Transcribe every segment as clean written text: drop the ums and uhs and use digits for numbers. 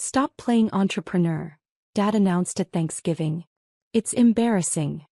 Stop playing entrepreneur, Dad announced at Thanksgiving. It's embarrassing.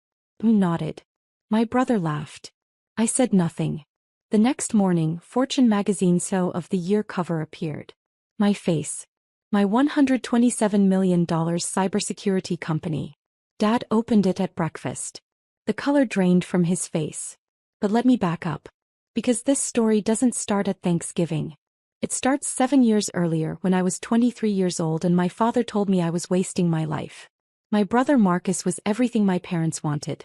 I nodded. My brother laughed. I said nothing. The next morning, Fortune magazine's SEO of the Year cover appeared. My face. My $127 million cybersecurity company. Dad opened it at breakfast. The color drained from his face. But let me back up. Because this story doesn't start at Thanksgiving. It starts 7 years earlier when I was 23 years old and my father told me I was wasting my life. My brother Marcus was everything my parents wanted.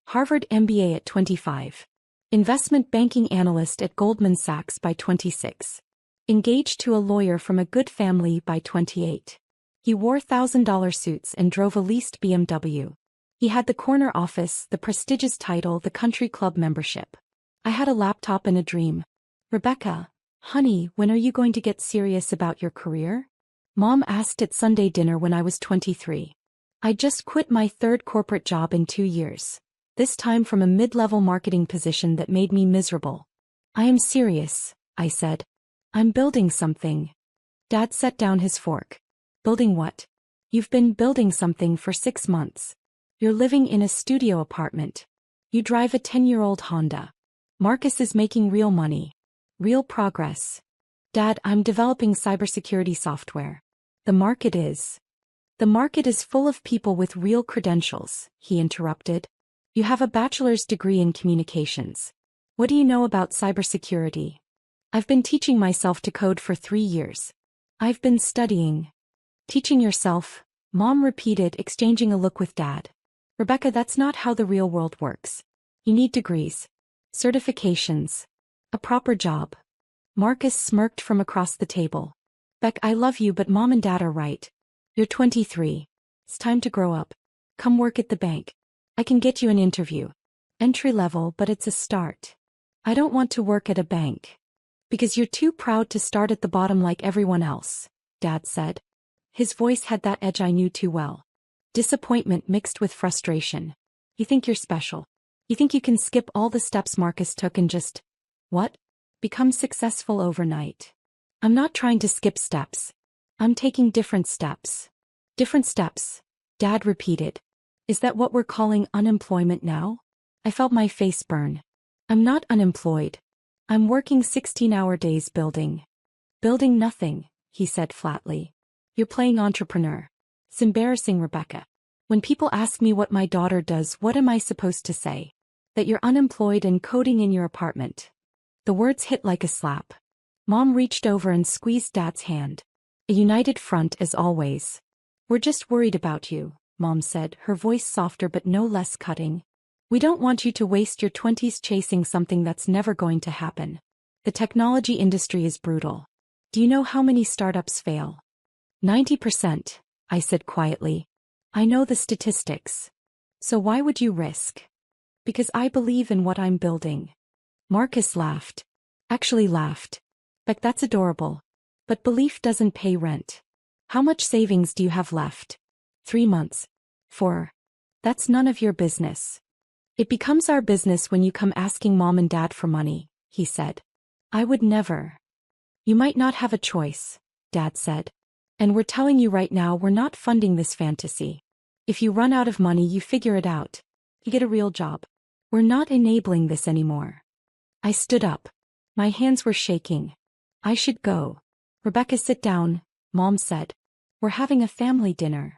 Harvard MBA at 25. Investment banking analyst at Goldman Sachs by 26. Engaged to a lawyer from a good family by 28. He wore $1,000 suits and drove a leased BMW. He had the corner office, the prestigious title, the country club membership. I had a laptop and a dream. Rebecca, honey, when are you going to get serious about your career? Mom asked at Sunday dinner when I was 23. I just quit my third corporate job in 2 years. This time from a mid-level marketing position that made me miserable. I am serious, I said. I'm building something. Dad set down his fork. Building what? You've been building something for 6 months. You're living in a studio apartment. You drive a 10-year-old Honda. Marcus is making real money. Real progress. Dad, I'm developing cybersecurity software. The market is full of people with real credentials, he interrupted. You have a bachelor's degree in communications. What do you know about cybersecurity? I've been teaching myself to code for 3 years. I've been studying. Teaching yourself, Mom repeated, exchanging a look with Dad. Rebecca, that's not how the real world works. You need degrees. Certifications. A proper job. Marcus smirked from across the table. Beck, I love you, but Mom and Dad are right. You're 23. It's time to grow up. Come work at the bank. I can get you an interview. Entry level, but it's a start. I don't want to work at a bank. Because you're too proud to start at the bottom like everyone else, Dad said. His voice had that edge I knew too well. Disappointment mixed with frustration. You think you're special. You think you can skip all the steps Marcus took and just, what? Become successful overnight. I'm not trying to skip steps. I'm taking different steps. Different steps, Dad repeated. Is that what we're calling unemployment now? I felt my face burn. I'm not unemployed. I'm working 16-hour days building. Building nothing, he said flatly. You're playing entrepreneur. It's embarrassing, Rebecca. When people ask me what my daughter does, what am I supposed to say? That you're unemployed and coding in your apartment. The words hit like a slap. Mom reached over and squeezed Dad's hand. A united front as always. We're just worried about you, Mom said, her voice softer but no less cutting. We don't want you to waste your 20s chasing something that's never going to happen. The technology industry is brutal. Do you know how many startups fail? 90%, I said quietly. I know the statistics. So why would you risk? Because I believe in what I'm building. Marcus laughed. Actually laughed. Beck, that's adorable. But belief doesn't pay rent. How much savings do you have left? 3 months. 4. That's none of your business. It becomes our business when you come asking Mom and Dad for money, he said. I would never. You might not have a choice, Dad said. And we're telling you right now we're not funding this fantasy. If you run out of money, you figure it out. You get a real job. We're not enabling this anymore. I stood up. My hands were shaking. I should go. Rebecca, sit down, Mom said. We're having a family dinner.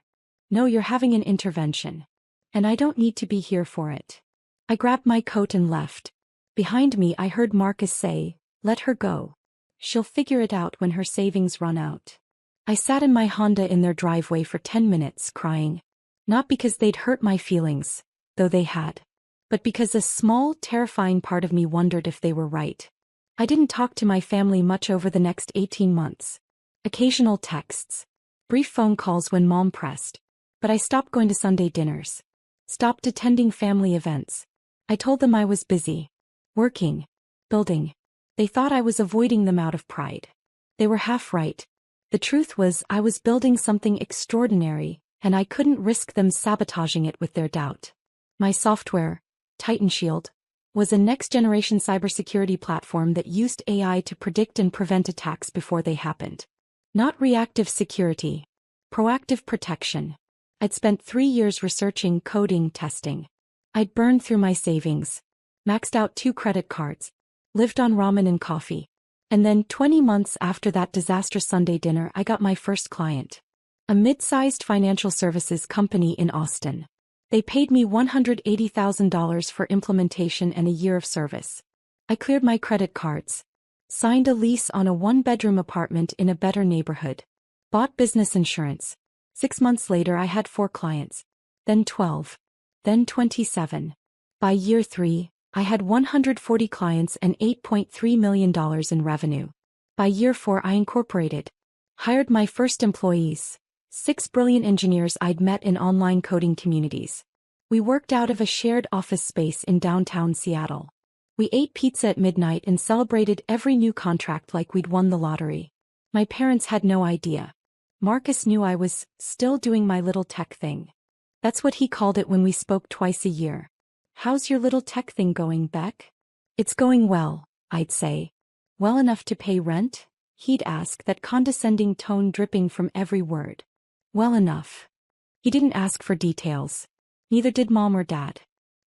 No, you're having an intervention. And I don't need to be here for it. I grabbed my coat and left. Behind me I heard Marcus say, let her go. She'll figure it out when her savings run out. I sat in my Honda in their driveway for 10 minutes crying. Not because they'd hurt my feelings, though they had. But because a small, terrifying part of me wondered if they were right. I didn't talk to my family much over the next 18 months. Occasional texts. Brief phone calls when Mom pressed. But I stopped going to Sunday dinners. Stopped attending family events. I told them I was busy. Working. Building. They thought I was avoiding them out of pride. They were half right. The truth was I was building something extraordinary, and I couldn't risk them sabotaging it with their doubt. My software, Titan Shield, was a next-generation cybersecurity platform that used AI to predict and prevent attacks before they happened. Not reactive security, Proactive protection. I'd spent 3 years researching, coding, testing. I'd burned through my savings, maxed out 2 credit cards, lived on ramen and coffee. And then 20 months after that disastrous Sunday dinner, I got my first client. A mid-sized financial services company in Austin. They paid me $180,000 for implementation and a year of service. I cleared my credit cards, signed a lease on a 1-bedroom apartment in a better neighborhood, bought business insurance. 6 months later I had 4 clients, then 12, then 27. By year 3, I had 140 clients and $8.3 million in revenue. By year 4 I incorporated, hired my first employees, 6 brilliant engineers I'd met in online coding communities. We worked out of a shared office space in downtown Seattle. We ate pizza at midnight and celebrated every new contract like we'd won the lottery. My parents had no idea. Marcus knew I was still doing my little tech thing. That's what he called it when we spoke twice a year. "How's your little tech thing going, Beck?" "It's going well," I'd say. "Well enough to pay rent?" He'd ask, that condescending tone dripping from every word. Well enough. He didn't ask for details. Neither did Mom or Dad.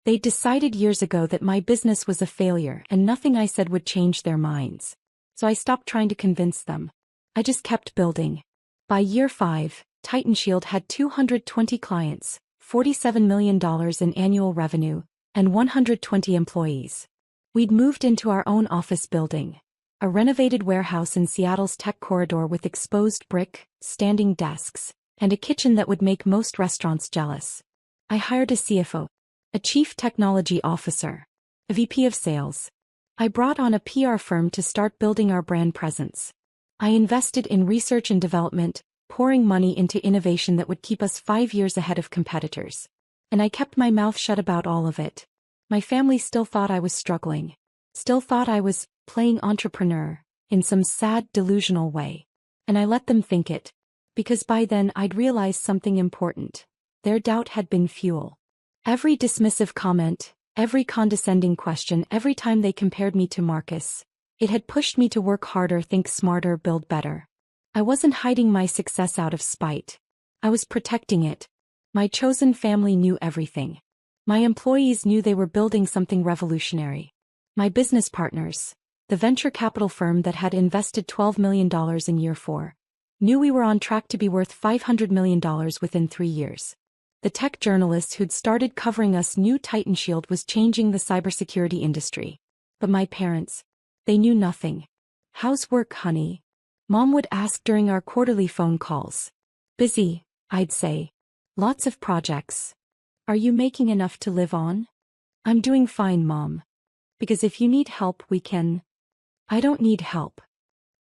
They'd decided years ago that my business was a failure and nothing I said would change their minds. So I stopped trying to convince them. I just kept building. By year 5, TitanShield had 220 clients, $47 million in annual revenue, and 120 employees. We'd moved into our own office building, a renovated warehouse in Seattle's tech corridor with exposed brick, standing desks, and a kitchen that would make most restaurants jealous. I hired a CFO, a chief technology officer, a VP of sales. I brought on a PR firm to start building our brand presence. I invested in research and development, pouring money into innovation that would keep us 5 years ahead of competitors. And I kept my mouth shut about all of it. My family still thought I was struggling. Still thought I was playing entrepreneur, in some sad, delusional way. And I let them think it. Because by then I'd realized something important. Their doubt had been fuel. Every dismissive comment, every condescending question, every time they compared me to Marcus, it had pushed me to work harder, think smarter, build better. I wasn't hiding my success out of spite. I was protecting it. My chosen family knew everything. My employees knew they were building something revolutionary. My business partners, the venture capital firm that had invested $12 million in year 4, knew we were on track to be worth $500 million within 3 years. The tech journalists who'd started covering us knew TitanShield was changing the cybersecurity industry. But my parents, they knew nothing. "How's work, honey?" Mom would ask during our quarterly phone calls. "Busy," I'd say. "Lots of projects." "Are you making enough to live on?" "I'm doing fine, Mom. Because if you need help, we can." "I don't need help."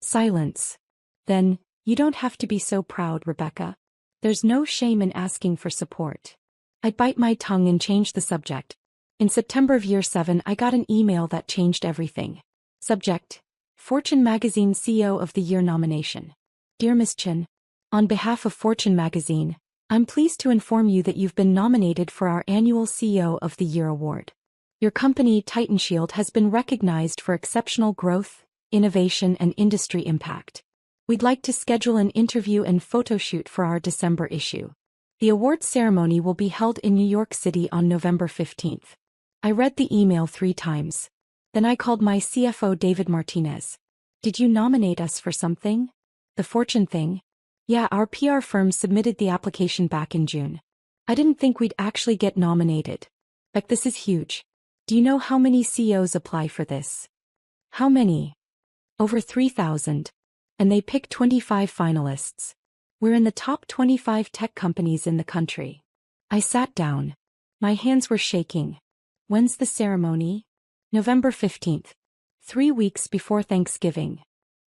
Silence. "Then, you don't have to be so proud, Rebecca. There's no shame in asking for support." I'd bite my tongue and change the subject. In September of year 7, I got an email that changed everything. Subject: Fortune Magazine CEO of the Year nomination. "Dear Ms. Chen, on behalf of Fortune Magazine, I'm pleased to inform you that you've been nominated for our annual CEO of the Year award. Your company, TitanShield, has been recognized for exceptional growth, innovation, and industry impact. We'd like to schedule an interview and photo shoot for our December issue. The awards ceremony will be held in New York City on November 15th. I read the email 3 times. Then I called my CFO David Martinez. "Did you nominate us for something? The Fortune thing?" "Yeah, our PR firm submitted the application back in June. I didn't think we'd actually get nominated. Like, this is huge. Do you know how many CEOs apply for this?" "How many?" "Over 3,000. And they pick 25 finalists. We're in the top 25 tech companies in the country." I sat down. My hands were shaking. "When's the ceremony?" "November 15th. 3 weeks before Thanksgiving."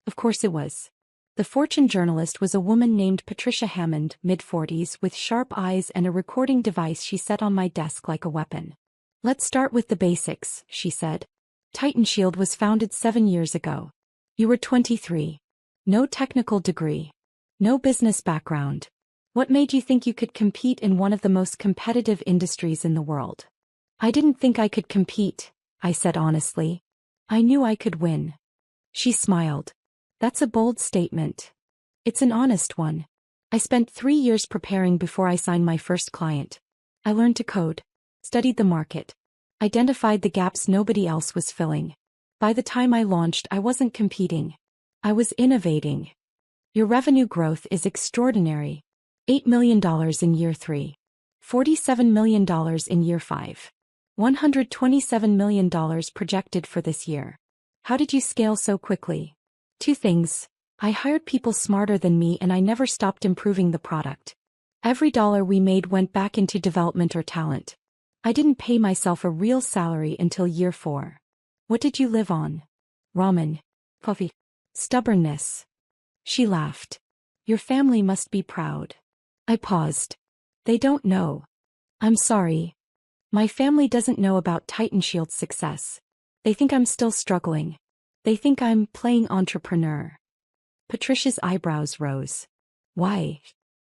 Of course it was. The Fortune journalist was a woman named Patricia Hammond, mid-40s, with sharp eyes and a recording device she set on my desk like a weapon. "Let's start with the basics," she said. "TitanShield was founded 7 years ago. You were 23. No technical degree. No business background. What made you think you could compete in one of the most competitive industries in the world?" "I didn't think I could compete," I said honestly. "I knew I could win." She smiled. "That's a bold statement." "It's an honest one. I spent 3 years preparing before I signed my first client. I learned to code, studied the market, identified the gaps nobody else was filling. By the time I launched, I wasn't competing. I was innovating. Your revenue growth is extraordinary. $8 million in year 3. $47 million in year 5. $127 million projected for this year. How did you scale so quickly? 2 things. I hired people smarter than me and I never stopped improving the product. Every dollar we made went back into development or talent. I didn't pay myself a real salary until year 4. What did you live on? Ramen. Coffee. Stubbornness. She laughed. Your family must be proud. I paused. They don't know. I'm sorry. My family doesn't know about TitanShield's success. They think I'm still struggling. They think I'm playing entrepreneur. Patricia's eyebrows rose. Why?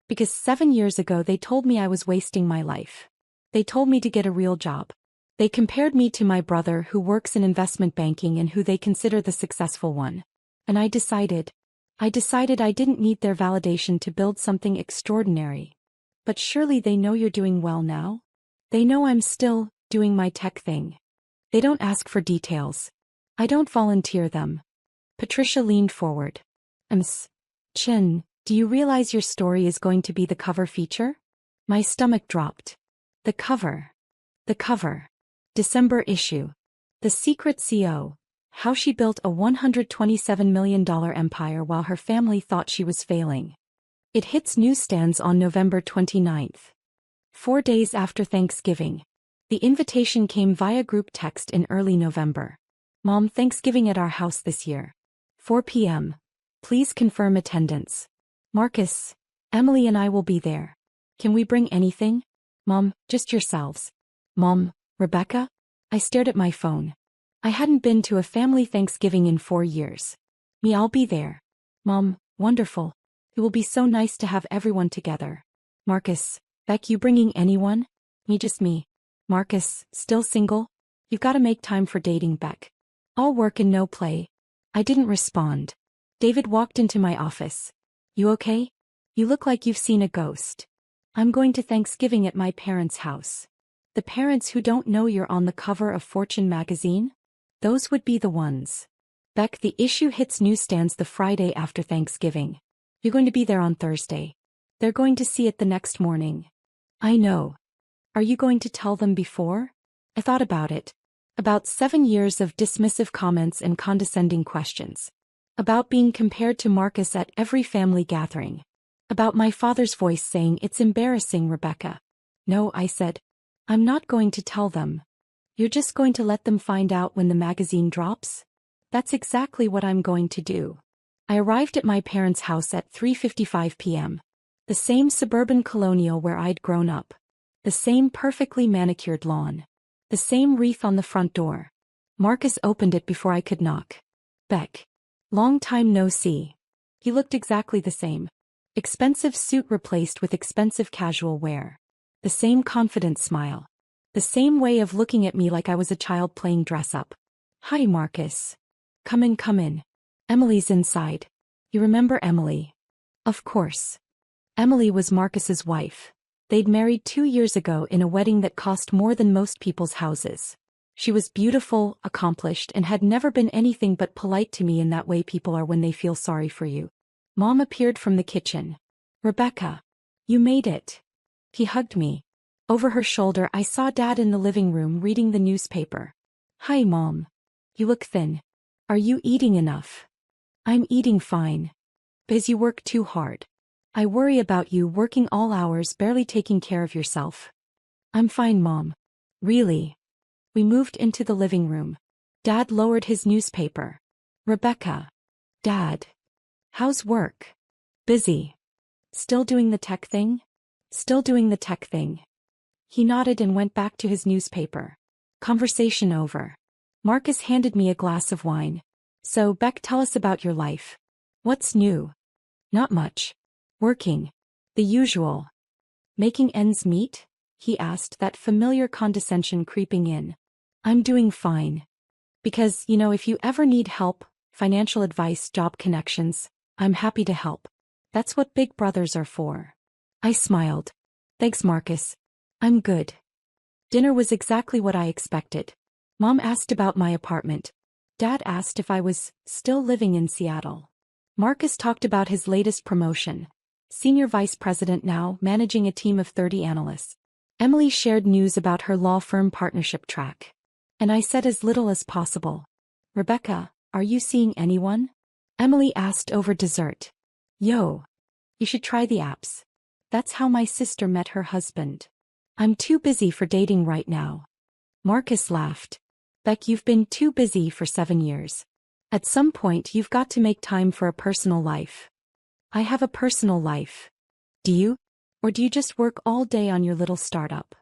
Because 7 years ago they told me I was wasting my life. They told me to get a real job. They compared me to my brother who works in investment banking and who they consider the successful one. And I decided I didn't need their validation to build something extraordinary. But surely they know you're doing well now? They know I'm still doing my tech thing. They don't ask for details. I don't volunteer them. Patricia leaned forward. Chin, do you realize your story is going to be the cover feature? My stomach dropped. The cover. December issue. The Secret CO. How she built a $127 million empire while her family thought she was failing. It hits newsstands on November 29th. 4 days after Thanksgiving. The invitation came via group text in early November. Mom, Thanksgiving at our house this year. 4 p.m. Please confirm attendance. Marcus, Emily and I will be there. Can we bring anything? Mom, just yourselves. Mom, Rebecca? I stared at my phone. I hadn't been to a family Thanksgiving in 4 years. Me, I'll be there. Mom, wonderful. It will be so nice to have everyone together. Marcus, Beck, you bringing anyone? Me, just me. Marcus, still single? You've got to make time for dating, Beck. All work and no play. I didn't respond. David walked into my office. You okay? You look like you've seen a ghost. I'm going to Thanksgiving at my parents' house. The parents who don't know you're on the cover of Fortune magazine? Those would be the ones. Beck, the issue hits newsstands the Friday after Thanksgiving. You're going to be there on Thursday. They're going to see it the next morning. I know. Are you going to tell them before? I thought about it. About 7 years of dismissive comments and condescending questions. About being compared to Marcus at every family gathering. About my father's voice saying, "It's embarrassing, Rebecca." No, I said. I'm not going to tell them. You're just going to let them find out when the magazine drops? That's exactly what I'm going to do. I arrived at my parents' house at 3:55 p.m. The same suburban colonial where I'd grown up. The same perfectly manicured lawn. The same wreath on the front door. Marcus opened it before I could knock. Beck. Long time no see. He looked exactly the same. Expensive suit replaced with expensive casual wear. The same confident smile. The same way of looking at me like I was a child playing dress-up. Hi, Marcus. Come in. Emily's inside. You remember Emily? Of course. Emily was Marcus's wife. They'd married 2 years ago in a wedding that cost more than most people's houses. She was beautiful, accomplished, and had never been anything but polite to me in that way people are when they feel sorry for you. Mom appeared from the kitchen. Rebecca. You made it. He hugged me. Over her shoulder I saw Dad in the living room reading the newspaper. Hi, Mom. You look thin. Are you eating enough? I'm eating fine. Because you work too hard. I worry about you working all hours barely taking care of yourself. I'm fine, Mom. Really? We moved into the living room. Dad lowered his newspaper. Rebecca. Dad. How's work? Busy. Still doing the tech thing? Still doing the tech thing. He nodded and went back to his newspaper. Conversation over. Marcus handed me a glass of wine. So, Beck, tell us about your life. What's new? Not much. Working. The usual. Making ends meet? He asked, that familiar condescension creeping in. I'm doing fine. Because, if you ever need help, financial advice, job connections, I'm happy to help. That's what big brothers are for. I smiled. Thanks, Marcus. I'm good. Dinner was exactly what I expected. Mom asked about my apartment. Dad asked if I was still living in Seattle. Marcus talked about his latest promotion. Senior vice president now, managing a team of 30 analysts. Emily shared news about her law firm partnership track. And I said as little as possible. Rebecca, are you seeing anyone? Emily asked over dessert. Yo. You should try the apps. That's how my sister met her husband. I'm too busy for dating right now. Marcus laughed. Beck, you've been too busy for 7 years. At some point you've got to make time for a personal life. I have a personal life. Do you? Or do you just work all day on your little startup?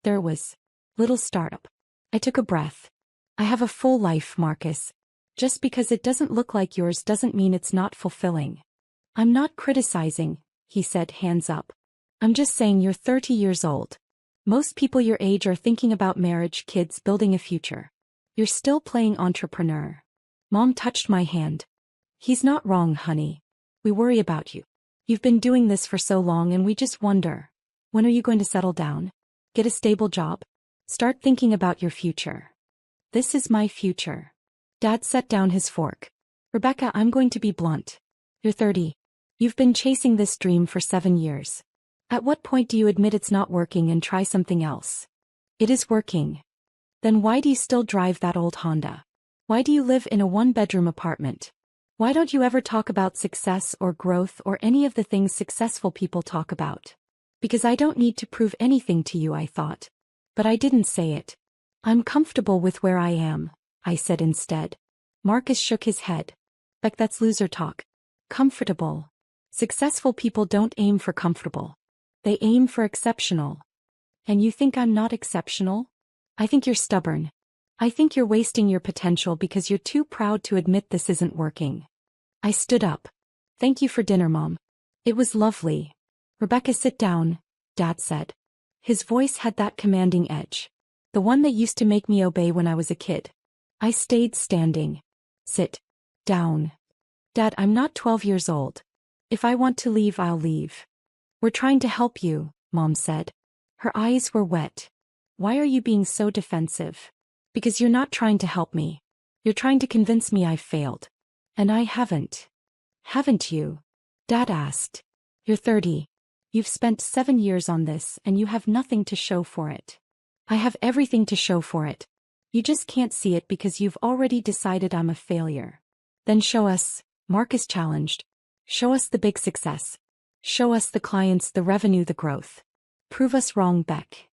There was. Little startup. I took a breath. I have a full life, Marcus. Just because it doesn't look like yours doesn't mean it's not fulfilling. I'm not criticizing, he said, hands up. I'm just saying you're 30 years old. Most people your age are thinking about marriage, kids, building a future. You're still playing entrepreneur. Mom touched my hand. He's not wrong, honey. We worry about you. You've been doing this for so long and we just wonder. When are you going to settle down? Get a stable job? Start thinking about your future. This is my future. Dad set down his fork. Rebecca, I'm going to be blunt. You're 30. You've been chasing this dream for 7 years. At what point do you admit it's not working and try something else? It is working. Then why do you still drive that old Honda? Why do you live in a one-bedroom apartment? Why don't you ever talk about success or growth or any of the things successful people talk about? Because I don't need to prove anything to you, I thought. But I didn't say it. I'm comfortable with where I am, I said instead. Marcus shook his head. Beck, that's loser talk. Comfortable. Successful people don't aim for comfortable. They aim for exceptional. And you think I'm not exceptional? I think you're stubborn. I think you're wasting your potential because you're too proud to admit this isn't working. I stood up. Thank you for dinner, Mom. It was lovely. Rebecca, sit down, Dad said. His voice had that commanding edge. The one that used to make me obey when I was a kid. I stayed standing. Sit down. Dad, I'm not 12 years old. If I want to leave, I'll leave. We're trying to help you, Mom said. Her eyes were wet. Why are you being so defensive? Because you're not trying to help me. You're trying to convince me I've failed. And I haven't. Haven't you? Dad asked. You're 30. You've spent 7 years on this and you have nothing to show for it. I have everything to show for it. You just can't see it because you've already decided I'm a failure. Then show us, Marcus challenged. Show us the big success. Show us the clients, the revenue, the growth. Prove us wrong, Beck.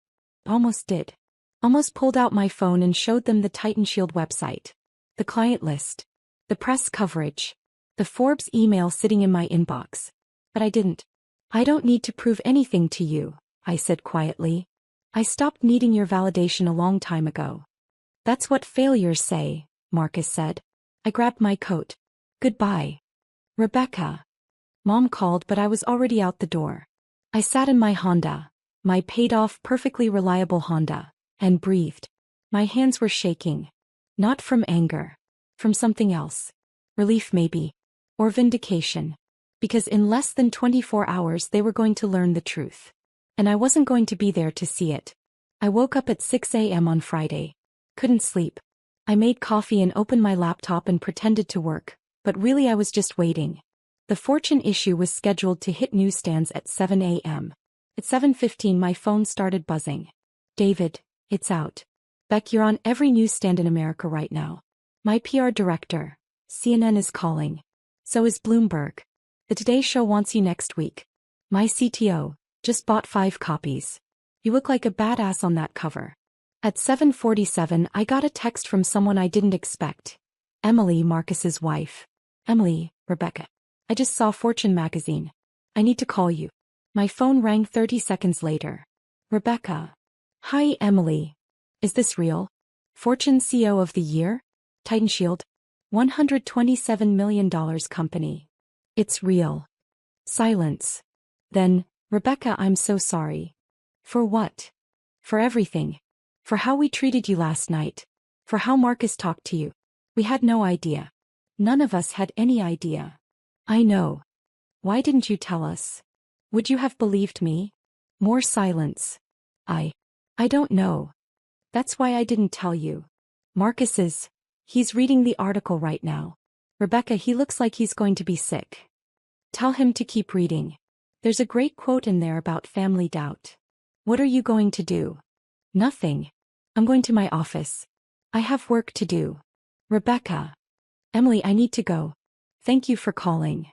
Almost did. Almost pulled out my phone and showed them the Titan Shield website. The client list. The press coverage. The Forbes email sitting in my inbox. But I didn't. I don't need to prove anything to you, I said quietly. I stopped needing your validation a long time ago. That's what failures say, Marcus said. I grabbed my coat. Goodbye. Rebecca. Mom called, but I was already out the door. I sat in my Honda, my paid-off, perfectly reliable Honda, and breathed. My hands were shaking. Not from anger. From something else. Relief maybe. Or vindication. Because in less than 24 hours they were going to learn the truth. And I wasn't going to be there to see it. I woke up at 6 a.m. on Friday. Couldn't sleep. I made coffee and opened my laptop and pretended to work, but really I was just waiting. The Fortune issue was scheduled to hit newsstands at 7 a.m. At 7:15 my phone started buzzing. David, it's out. Beck, you're on every newsstand in America right now. My PR director, CNN, is calling. So is Bloomberg. The Today Show wants you next week. My CTO just bought 5 copies. You look like a badass on that cover. At 7:47 I got a text from someone I didn't expect. Emily, Marcus's wife. Emily, Rebecca. I just saw Fortune magazine. I need to call you. My phone rang 30 seconds later. Rebecca. Hi, Emily. Is this real? Fortune CEO of the Year? Titan Shield? $127 million company. It's real. Silence. Then, Rebecca, I'm so sorry. For what? For everything. For how we treated you last night. For how Marcus talked to you. We had no idea. None of us had any idea. I know. Why didn't you tell us? Would you have believed me? More silence. I don't know. That's why I didn't tell you. He's reading the article right now. Rebecca, he looks like he's going to be sick. Tell him to keep reading. There's a great quote in there about family doubt. What are you going to do? Nothing. I'm going to my office. I have work to do. Rebecca. Emily, I need to go. Thank you for calling.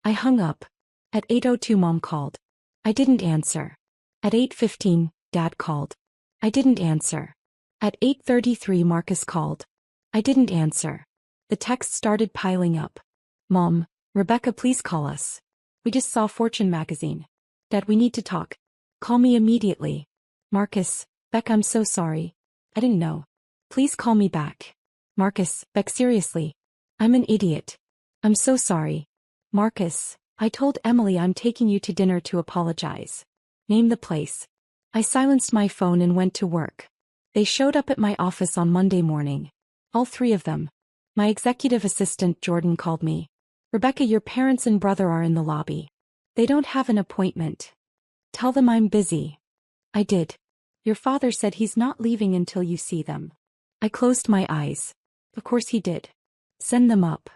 I hung up. At 8:02 Mom called. I didn't answer. At 8:15, Dad called. I didn't answer. At 8:33 Marcus called. I didn't answer. The texts started piling up. Mom, Rebecca, please call us. We just saw Fortune magazine. Dad, we need to talk. Call me immediately. Marcus, Beck, I'm so sorry. I didn't know. Please call me back. Marcus, Beck, seriously. I'm an idiot. I'm so sorry. Marcus, I told Emily I'm taking you to dinner to apologize. Name the place. I silenced my phone and went to work. They showed up at my office on Monday morning. All three of them. My executive assistant Jordan called me. Rebecca, your parents and brother are in the lobby. They don't have an appointment. Tell them I'm busy. I did. Your father said he's not leaving until you see them. I closed my eyes. Of course he did. Send them up.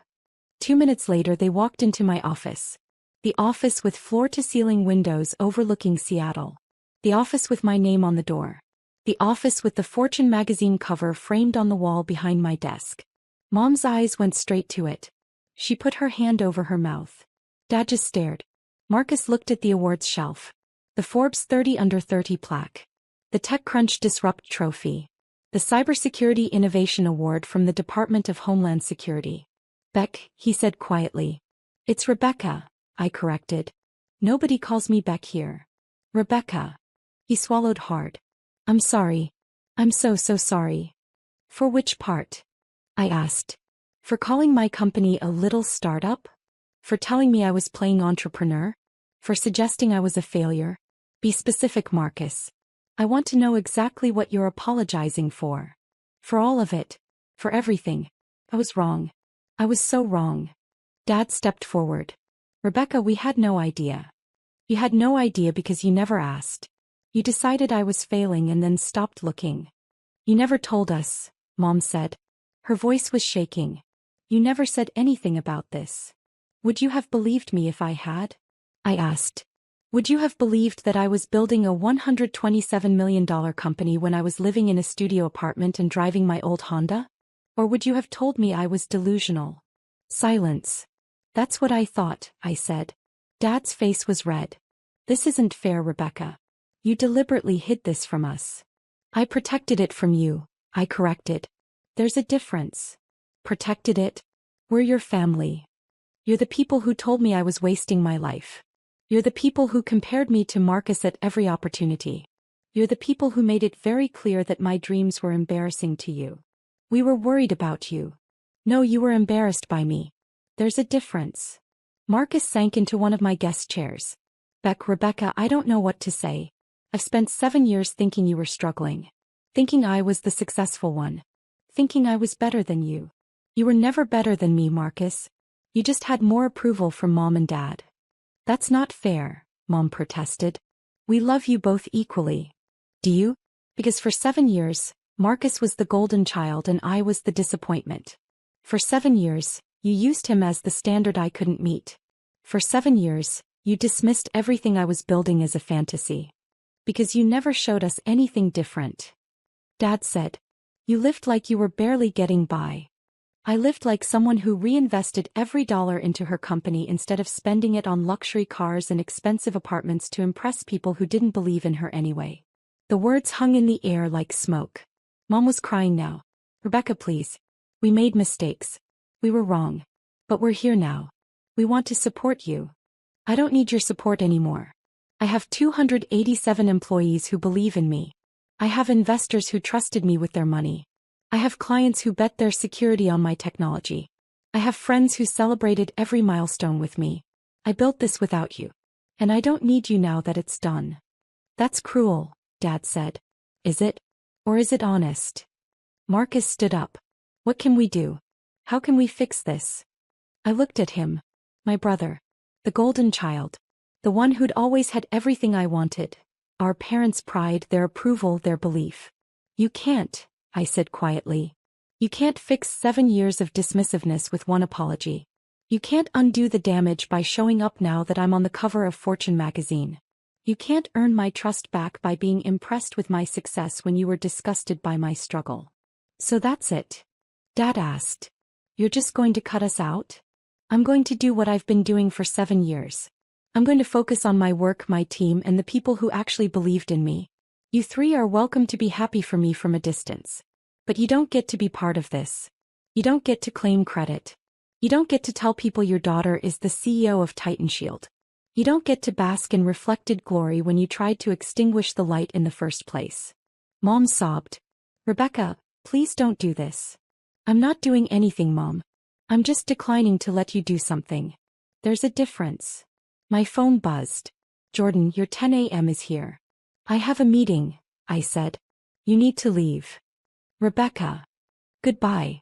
2 minutes later they walked into my office. The office with floor-to-ceiling windows overlooking Seattle. The office with my name on the door. The office with the Fortune magazine cover framed on the wall behind my desk. Mom's eyes went straight to it. She put her hand over her mouth. Dad just stared. Marcus looked at the awards shelf. The Forbes 30 Under 30 plaque. The TechCrunch Disrupt Trophy. The Cybersecurity Innovation Award from the Department of Homeland Security. Beck, he said quietly. It's Rebecca, I corrected. Nobody calls me Beck here. Rebecca. He swallowed hard. I'm sorry. I'm so sorry. For which part? I asked. For calling my company a little startup? For telling me I was playing entrepreneur? For suggesting I was a failure? Be specific, Marcus. I want to know exactly what you're apologizing for. For all of it. For everything. I was wrong. I was so wrong. Dad stepped forward. Rebecca, we had no idea. You had no idea because you never asked. You decided I was failing and then stopped looking. You never told us, Mom said. Her voice was shaking. You never said anything about this. Would you have believed me if I had? I asked. Would you have believed that I was building a $127 million company when I was living in a studio apartment and driving my old Honda? Or would you have told me I was delusional? Silence. That's what I thought, I said. Dad's face was red. This isn't fair, Rebecca. You deliberately hid this from us. I protected it from you, I corrected. There's a difference. Protected it? We're your family. You're the people who told me I was wasting my life. You're the people who compared me to Marcus at every opportunity. You're the people who made it very clear that my dreams were embarrassing to you. We were worried about you. No, you were embarrassed by me. There's a difference. Marcus sank into one of my guest chairs. Beck, Rebecca, I don't know what to say. I've spent 7 years thinking you were struggling. Thinking I was the successful one. Thinking I was better than you. You were never better than me, Marcus. You just had more approval from Mom and Dad. That's not fair, Mom protested. We love you both equally. Do you? Because for 7 years, Marcus was the golden child and I was the disappointment. For 7 years, you used him as the standard I couldn't meet. For 7 years, you dismissed everything I was building as a fantasy. Because you never showed us anything different. Dad said. You lived like you were barely getting by. I lived like someone who reinvested every dollar into her company instead of spending it on luxury cars and expensive apartments to impress people who didn't believe in her anyway. The words hung in the air like smoke. Mom was crying now. Rebecca, please. We made mistakes. We were wrong. But we're here now. We want to support you. I don't need your support anymore. I have 287 employees who believe in me. I have investors who trusted me with their money. I have clients who bet their security on my technology. I have friends who celebrated every milestone with me. I built this without you. And I don't need you now that it's done. That's cruel, Dad said. Is it? Or is it honest? Marcus stood up. What can we do? How can we fix this? I looked at him. My brother. The golden child. The one who'd always had everything I wanted. Our parents' pride, their approval, their belief. You can't, I said quietly. You can't fix 7 years of dismissiveness with one apology. You can't undo the damage by showing up now that I'm on the cover of Fortune magazine. You can't earn my trust back by being impressed with my success when you were disgusted by my struggle. So that's it? Dad asked. You're just going to cut us out? I'm going to do what I've been doing for 7 years. I'm going to focus on my work, my team, and the people who actually believed in me. You three are welcome to be happy for me from a distance. But you don't get to be part of this. You don't get to claim credit. You don't get to tell people your daughter is the CEO of Titan Shield. You don't get to bask in reflected glory when you tried to extinguish the light in the first place. Mom sobbed. Rebecca, please don't do this. I'm not doing anything, Mom. I'm just declining to let you do something. There's a difference. My phone buzzed. Jordan, your 10 a.m. is here. I have a meeting, I said. You need to leave. Rebecca. Goodbye.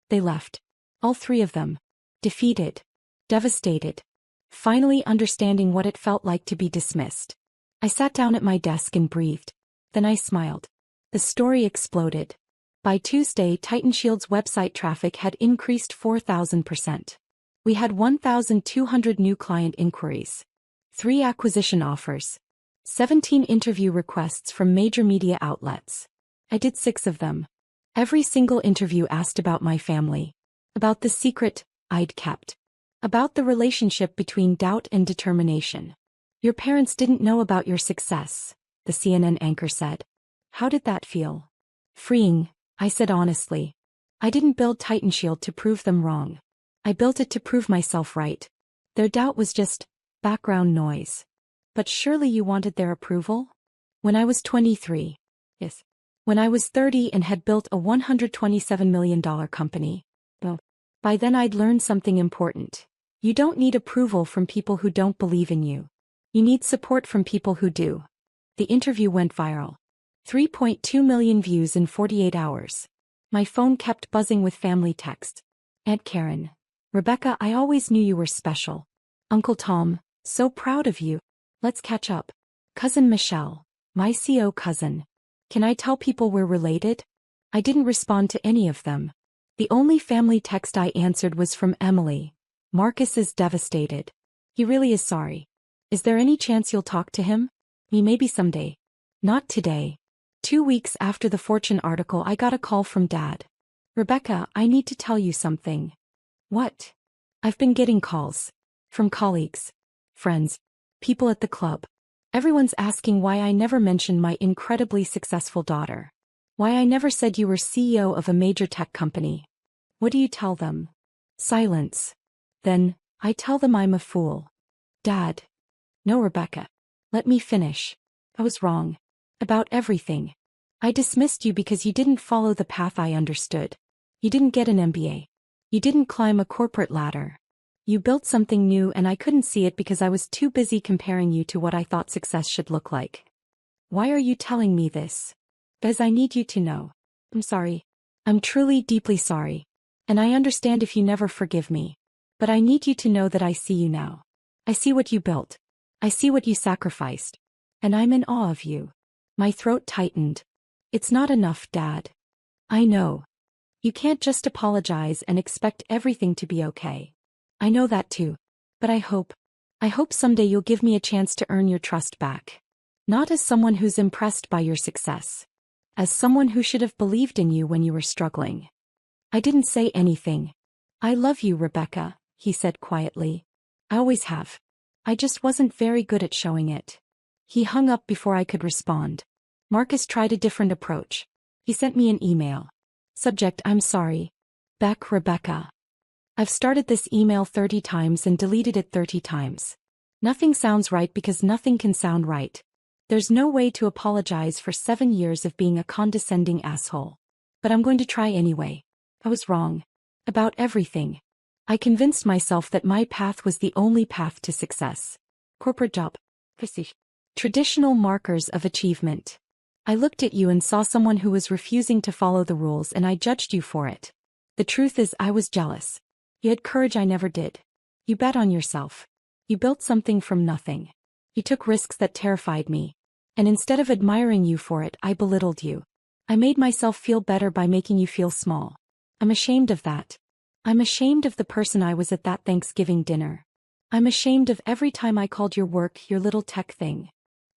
They left. All three of them. Defeated. Devastated. Finally understanding what it felt like to be dismissed. I sat down at my desk and breathed. Then I smiled. The story exploded. By Tuesday, Titan Shield's website traffic had increased 4,000%. We had 1,200 new client inquiries. 3 acquisition offers. 17 interview requests from major media outlets. I did 6 of them. Every single interview asked about my family. About the secret I'd kept. About the relationship between doubt and determination. Your parents didn't know about your success, the CNN anchor said. How did that feel? Freeing, I said honestly. I didn't build Titan Shield to prove them wrong. I built it to prove myself right. Their doubt was just background noise. But surely you wanted their approval? When I was 23. Yes. When I was 30 and had built a $127 million company. Well, by then I'd learned something important. You don't need approval from people who don't believe in you. You need support from people who do. The interview went viral. 3.2 million views in 48 hours. My phone kept buzzing with family texts. Aunt Karen. Rebecca, I always knew you were special. Uncle Tom, so proud of you. Let's catch up. Cousin Michelle. My CO cousin. Can I tell people we're related? I didn't respond to any of them. The only family text I answered was from Emily. Marcus is devastated. He really is sorry. Is there any chance you'll talk to him? Maybe someday. Not today. 2 weeks after the Fortune article, I got a call from Dad. Rebecca, I need to tell you something. What? I've been getting calls. From colleagues. Friends. People at the club. Everyone's asking why I never mentioned my incredibly successful daughter. Why I never said you were CEO of a major tech company. What do you tell them? Silence. Then, I tell them I'm a fool. Dad. No, Rebecca. Let me finish. I was wrong. About everything. I dismissed you because you didn't follow the path I understood. You didn't get an MBA. You didn't climb a corporate ladder. You built something new and I couldn't see it because I was too busy comparing you to what I thought success should look like. Why are you telling me this? Because I need you to know. I'm sorry. I'm truly deeply sorry. And I understand if you never forgive me. But I need you to know that I see you now. I see what you built. I see what you sacrificed. And I'm in awe of you. My throat tightened. It's not enough, Dad. I know. You can't just apologize and expect everything to be okay. I know that too. But I hope someday you'll give me a chance to earn your trust back. Not as someone who's impressed by your success. As someone who should have believed in you when you were struggling. I didn't say anything. I love you, Rebecca, he said quietly. I always have. I just wasn't very good at showing it. He hung up before I could respond. Marcus tried a different approach. He sent me an email. Subject: I'm sorry. Beck, Rebecca. I've started this email 30 times and deleted it 30 times. Nothing sounds right because nothing can sound right. There's no way to apologize for 7 years of being a condescending asshole. But I'm going to try anyway. I was wrong. About everything. I convinced myself that my path was the only path to success. Corporate job. Prestige. Traditional markers of achievement. I looked at you and saw someone who was refusing to follow the rules and I judged you for it. The truth is I was jealous. You had courage I never did. You bet on yourself. You built something from nothing. You took risks that terrified me. And instead of admiring you for it, I belittled you. I made myself feel better by making you feel small. I'm ashamed of that. I'm ashamed of the person I was at that Thanksgiving dinner. I'm ashamed of every time I called your work your little tech thing.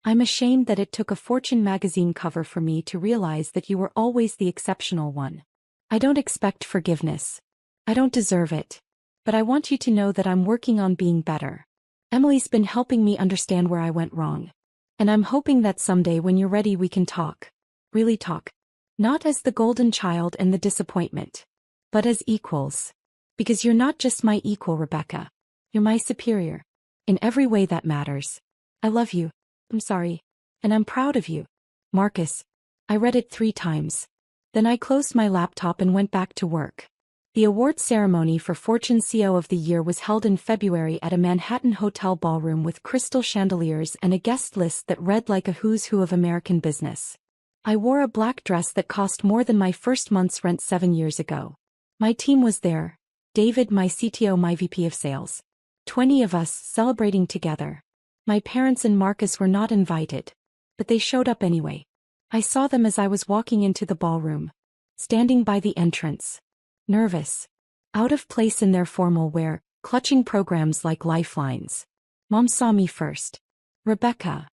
I'm ashamed that it took a Fortune magazine cover for me to realize that you were always the exceptional one. I don't expect forgiveness. I don't deserve it. But I want you to know that I'm working on being better. Emily's been helping me understand where I went wrong. And I'm hoping that someday when you're ready we can talk. Really talk. Not as the golden child and the disappointment. But as equals. Because you're not just my equal, Rebecca. You're my superior. In every way that matters. I love you. I'm sorry. And I'm proud of you. Marcus. I read it 3 times. Then I closed my laptop and went back to work. The award ceremony for Fortune CEO of the Year was held in February at a Manhattan hotel ballroom with crystal chandeliers and a guest list that read like a who's who of American business. I wore a black dress that cost more than my first month's rent 7 years ago. My team was there. David, my CTO, my VP of sales. 20 of us celebrating together. My parents and Marcus were not invited. But they showed up anyway. I saw them as I was walking into the ballroom. Standing by the entrance. Nervous. Out of place in their formal wear, clutching programs like lifelines. Mom saw me first. Rebecca.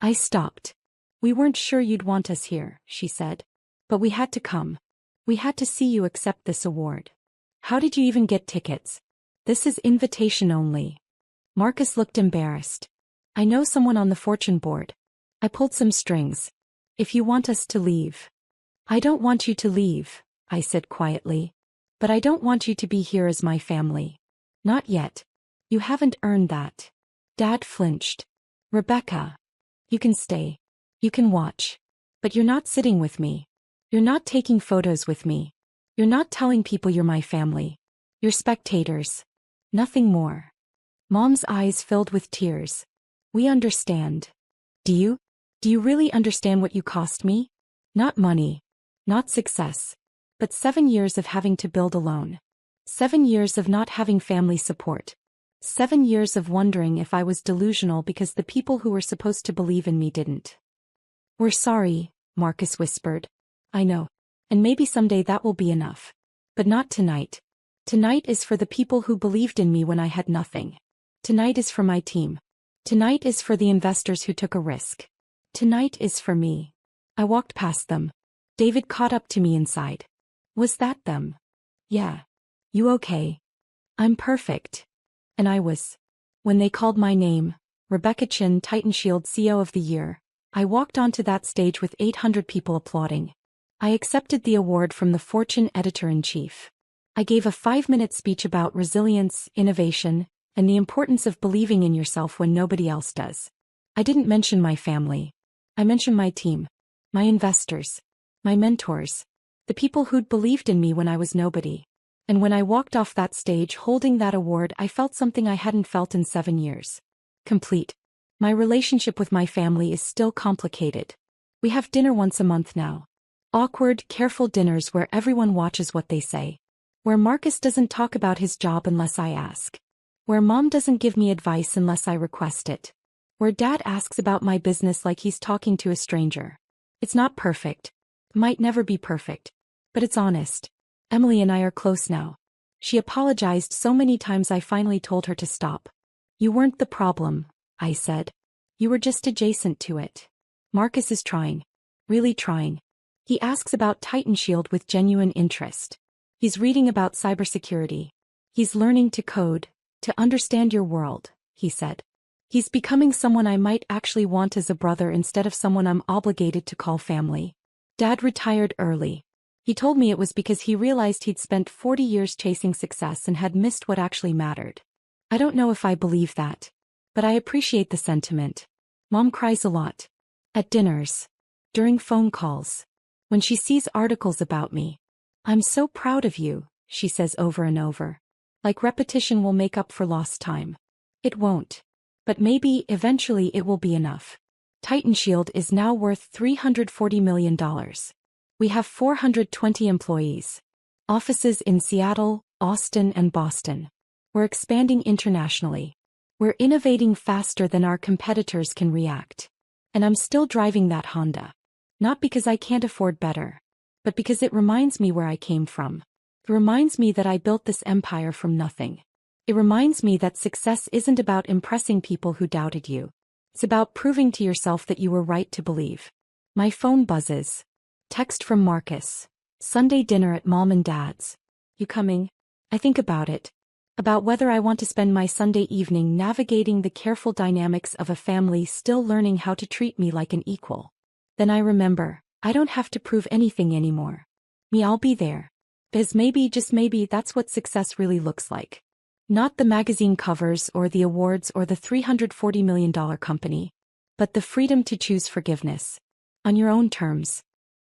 I stopped. We weren't sure you'd want us here, she said. But we had to come. We had to see you accept this award. How did you even get tickets? This is invitation only. Marcus looked embarrassed. I know someone on the Fortune board. I pulled some strings. If you want us to leave. I don't want you to leave, I said quietly. But I don't want you to be here as my family. Not yet. You haven't earned that. Dad flinched. Rebecca. You can stay. You can watch. But you're not sitting with me. You're not taking photos with me. You're not telling people you're my family. You're spectators. Nothing more. Mom's eyes filled with tears. We understand. Do you? Do you really understand what you cost me? Not money. Not success. But 7 years of having to build alone. 7 years of not having family support. 7 years of wondering if I was delusional because the people who were supposed to believe in me didn't. We're sorry, Marcus whispered. I know. And maybe someday that will be enough. But not tonight. Tonight is for the people who believed in me when I had nothing. Tonight is for my team. Tonight is for the investors who took a risk. Tonight is for me. I walked past them. David caught up to me inside. Was that them? Yeah. You okay? I'm perfect. And I was. When they called my name, Rebecca Chin, TitanShield CEO of the Year, I walked onto that stage with 800 people applauding. I accepted the award from the Fortune editor-in-chief. I gave a 5-minute speech about resilience, innovation, and the importance of believing in yourself when nobody else does. I didn't mention my family. I mentioned my team, my investors, my mentors, the people who'd believed in me when I was nobody. And when I walked off that stage holding that award, I felt something I hadn't felt in 7 years. Complete. My relationship with my family is still complicated. We have dinner once a month now. Awkward, careful dinners where everyone watches what they say. Where Marcus doesn't talk about his job unless I ask. Where Mom doesn't give me advice unless I request it. Where Dad asks about my business like he's talking to a stranger. It's not perfect. Might never be perfect. But it's honest. Emily and I are close now. She apologized so many times I finally told her to stop. You weren't the problem, I said. You were just adjacent to it. Marcus is trying. Really trying. He asks about TitanShield with genuine interest. He's reading about cybersecurity. He's learning to code, to understand your world, he said. He's becoming someone I might actually want as a brother instead of someone I'm obligated to call family. Dad retired early. He told me it was because he realized he'd spent 40 years chasing success and had missed what actually mattered. I don't know if I believe that. But I appreciate the sentiment. Mom cries a lot. At dinners. During phone calls. When she sees articles about me. I'm so proud of you, she says over and over. Like repetition will make up for lost time. It won't. But maybe, eventually it will be enough. TitanShield is now worth $340 million. We have 420 employees. Offices in Seattle, Austin, and Boston. We're expanding internationally. We're innovating faster than our competitors can react. And I'm still driving that Honda. Not because I can't afford better, but because it reminds me where I came from. It reminds me that I built this empire from nothing. It reminds me that success isn't about impressing people who doubted you. It's about proving to yourself that you were right to believe. My phone buzzes. Text from Marcus. Sunday dinner at mom and dad's. You coming? I think about it. About whether I want to spend my Sunday evening navigating the careful dynamics of a family still learning how to treat me like an equal. Then I remember, I don't have to prove anything anymore. I'll be there. Because maybe, just maybe, that's what success really looks like. Not the magazine covers or the awards or the $340 million company, but the freedom to choose forgiveness. On your own terms.